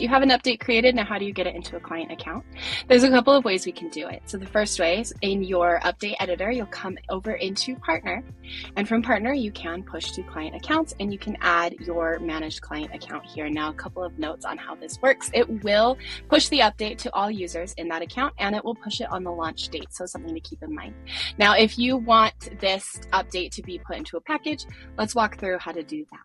You have an update created. Now, how do you get it into a client account? There's a couple of ways we can do it. So the first way is in your update editor, you'll come over into Partner. And from Partner, you can push to client accounts and you can add your managed client account here. Now, a couple of notes on how this works. It will push the update to all users in that account and it will push it on the launch date. So something to keep in mind. Now, if you want this update to be put into a package, let's walk through how to do that.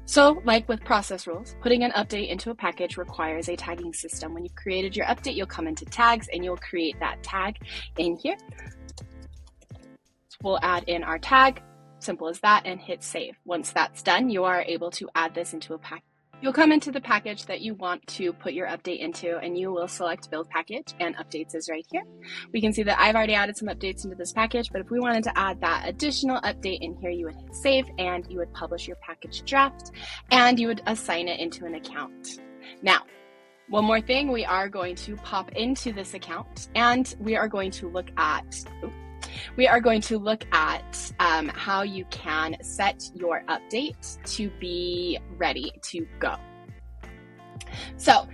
So, like with process rules, putting an update into a package requires a tagging system. When you've created your update, you'll come into tags and you'll create that tag in here. So we'll add in our tag, simple as that, and hit save. Once that's done, you are able to add this into a package. You'll come into the package that you want to put your update into and you will select build package and updates is right here. We can see that I've already added some updates into this package, but if we wanted to add that additional update in here, you would hit save and you would publish your package draft and you would assign it into an account. Now, one more thing, we are going to pop into this account and we are going to look at how you can set your update to be ready to go. So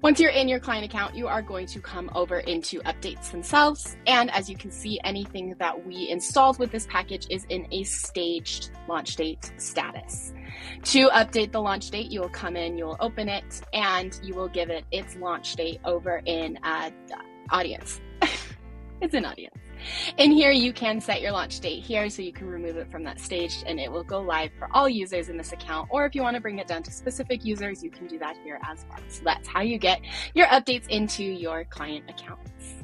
once you're in your client account, you are going to come over into updates themselves. And as you can see, anything that we installed with this package is in a staged launch date status. To update the launch date, you will come in, you will open it, and you will give it its launch date over in audience. It's an audience. In here, you can set your launch date here so you can remove it from that stage and it will go live for all users in this account. Or if you want to bring it down to specific users, you can do that here as well. So that's how you get your updates into your client accounts.